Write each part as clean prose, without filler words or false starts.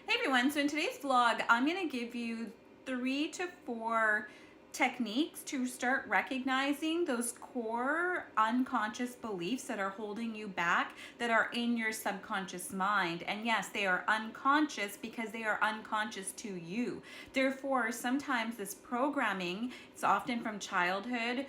Hey everyone, so in today's vlog, I'm going to give you 3 to 4 techniques to start recognizing those core unconscious beliefs that are holding you back, that are in your subconscious mind. And yes, they are unconscious because they are unconscious to you. Therefore, sometimes this programming, it's often from childhood,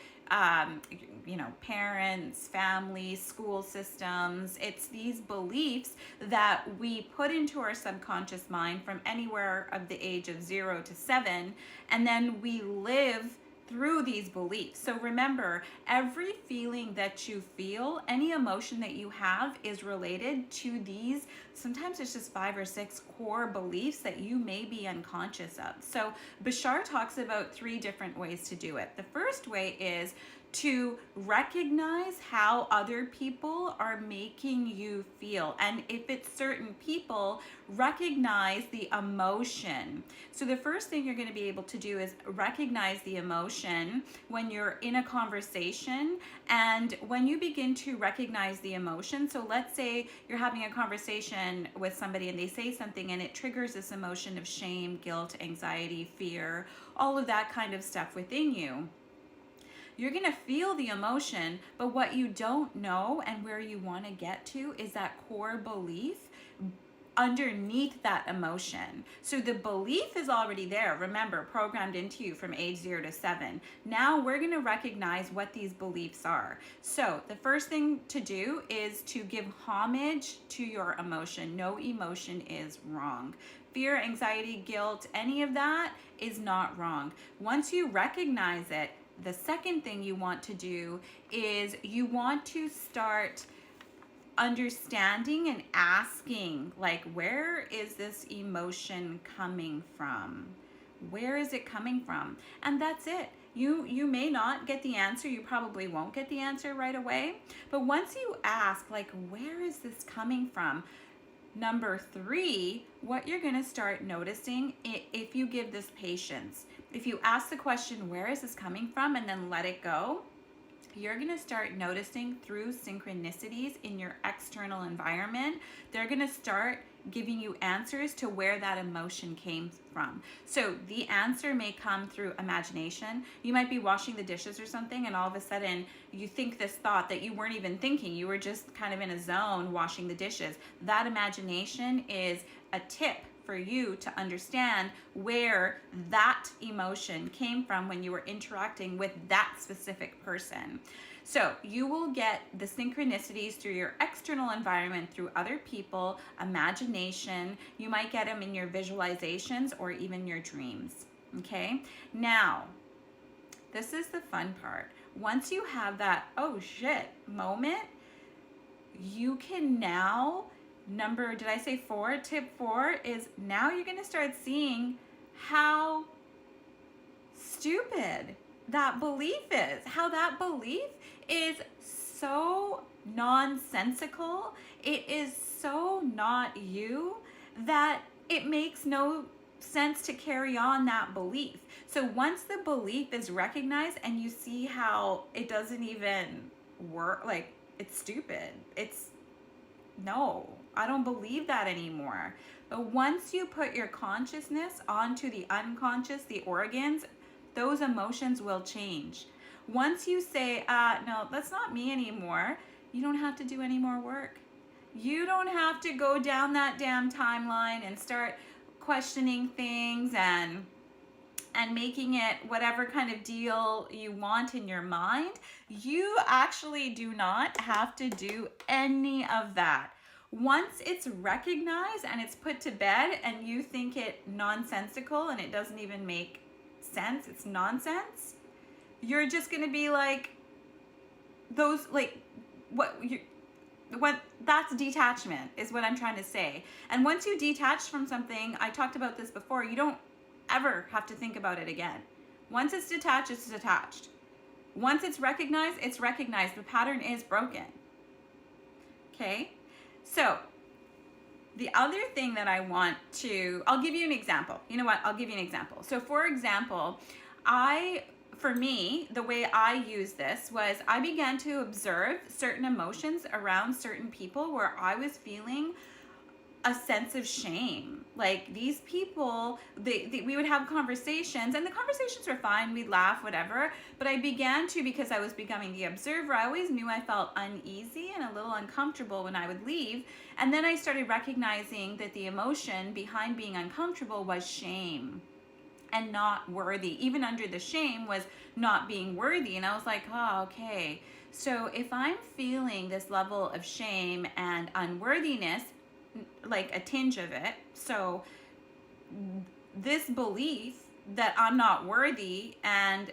parents, families, school systems. It's these beliefs that we put into our subconscious mind from anywhere of the age of 0 to 7, and then we live through these beliefs. So remember, every feeling that you feel, any emotion that you have is related to these, sometimes it's just 5 or 6 core beliefs that you may be unconscious of. So Bashar talks about 3 different ways to do it. The first way is to recognize how other people are making you feel. And if it's certain people, recognize the emotion. So the first thing you're going to be able to do is recognize the emotion when you're in a conversation. And when you begin to recognize the emotion, so let's say you're having a conversation with somebody and they say something and it triggers this emotion of shame, guilt, anxiety, fear, all of that kind of stuff within you. You're going to feel the emotion, but what you don't know and where you want to get to is that core belief underneath that emotion. So the belief is already there, remember, programmed into you from age 0 to 7. Now we're going to recognize what these beliefs are. So the first thing to do is to give homage to your emotion. No emotion is wrong. Fear, anxiety, guilt, any of that is not wrong. Once you recognize it, the second thing you want to do is you want to start understanding and asking, like, where is this emotion coming from? Where is it coming from? And that's it. You may not get the answer. You probably won't get the answer right away. But once you ask, like, where is this coming from? Number 3, what you're going to start noticing, if you give this patience, if you ask the question, where is this coming from, and then let it go, you're going to start noticing through synchronicities in your external environment. They're going to start giving you answers to where that emotion came from. So the answer may come through imagination. You might be washing the dishes or something, and all of a sudden you think this thought that you weren't even thinking. You were just kind of in a zone washing the dishes. That imagination is a tip for you to understand where that emotion came from when you were interacting with that specific person. So you will get the synchronicities through your external environment, through other people, imagination. You might get them in your visualizations or even your dreams. Okay? Now, this is the fun part. Once you have that, oh shit moment, you can now, did I say 4? Tip 4 is now you're going to start seeing how stupid that belief is, how that belief is so nonsensical. It is so not you that it makes no sense to carry on that belief. So once the belief is recognized and you see how it doesn't even work, like, it's stupid. No, I don't believe that anymore. But once you put your consciousness onto the unconscious, the organs, those emotions will change. Once you say, no, that's not me anymore, you don't have to do any more work. You don't have to go down that damn timeline and start questioning things and making it whatever kind of deal you want in your mind. You actually do not have to do any of that. Once it's recognized and it's put to bed and you think it nonsensical and it doesn't even make sense, it's nonsense, you're just going to be like, those, like, what that's detachment is what I'm trying to say. And once you detach from something, I talked about this before, you don't ever have to think about it again. Once it's detached, it's detached. Once it's recognized, it's recognized. The pattern is broken. Okay? So the other thing that I'll give you an example. You know what? I'll give you an example. So for example, for me, the way I used this was I began to observe certain emotions around certain people where I was feeling a sense of shame. Like these people, we would have conversations, and the conversations were fine. We'd laugh, whatever. But I began to, because I was becoming the observer, I always knew I felt uneasy and a little uncomfortable when I would leave. And then I started recognizing that the emotion behind being uncomfortable was shame and not worthy. Even under the shame was not being worthy. And I was like, oh, okay. So if I'm feeling this level of shame and unworthiness, like a tinge of it, so this belief that I'm not worthy and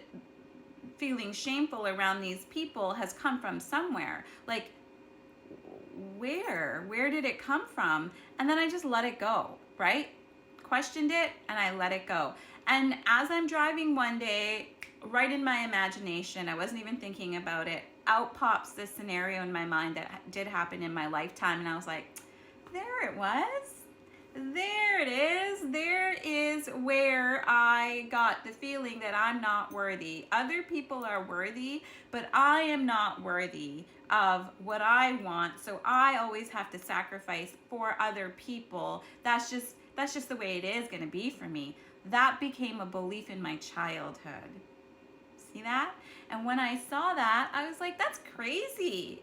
feeling shameful around these people has come from somewhere. Like, where did it come from? And then I just let it go, right? Questioned it and I let it go. And as I'm driving one day, right in my imagination, I wasn't even thinking about it, out pops this scenario in my mind that did happen in my lifetime. And I was like, there it was. There it is. There is where I got the feeling that I'm not worthy. Other people are worthy, but I am not worthy of what I want. So I always have to sacrifice for other people. That's just the way it is going to be for me. That became a belief in my childhood. See that? And when I saw that, I was like, that's crazy.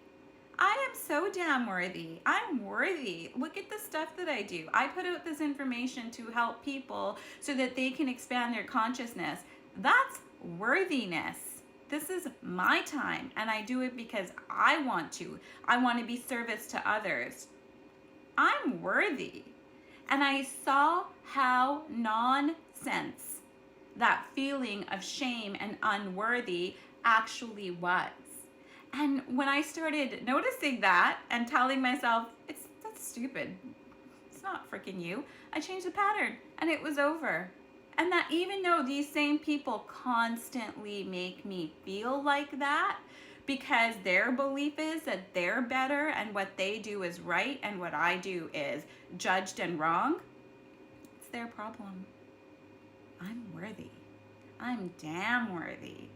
I am so damn worthy. I'm worthy. Look at the stuff that I do. I put out this information to help people so that they can expand their consciousness. That's worthiness. This is my time, and I do it because I want to. I want to be service to others. I'm worthy. And I saw how nonsense that feeling of shame and unworthy actually was. And when I started noticing that and telling myself, that's stupid, it's not freaking you, I changed the pattern and it was over. And that even though these same people constantly make me feel like that, because their belief is that they're better and what they do is right and what I do is judged and wrong, it's their problem. I'm worthy. I'm damn worthy.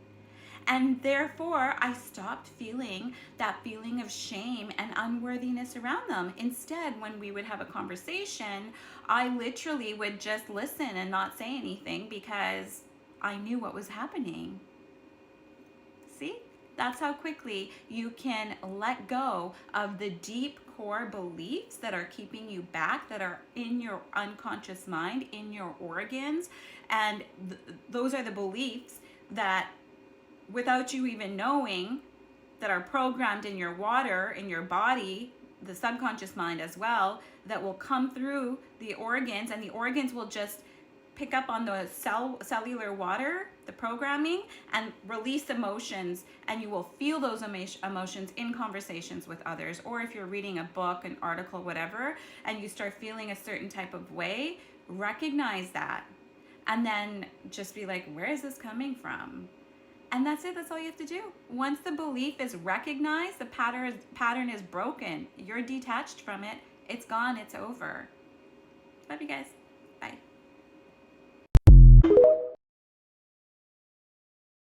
And therefore, I stopped feeling that feeling of shame and unworthiness around them. Instead, when we would have a conversation, I literally would just listen and not say anything because I knew what was happening. See? That's how quickly you can let go of the deep core beliefs that are keeping you back, that are in your unconscious mind, in your organs. And those are the beliefs that, without you even knowing, that are programmed in your water, in your body, the subconscious mind as well, that will come through the organs, and the organs will just pick up on the cellular water, the programming, and release emotions, and you will feel those emotions in conversations with others. Or if you're reading a book, an article, whatever, and you start feeling a certain type of way, recognize that. And then just be like, where is this coming from? And that's it. That's all you have to do. Once the belief is recognized, the pattern is broken. You're detached from it. It's gone. It's over. Love you guys. Bye.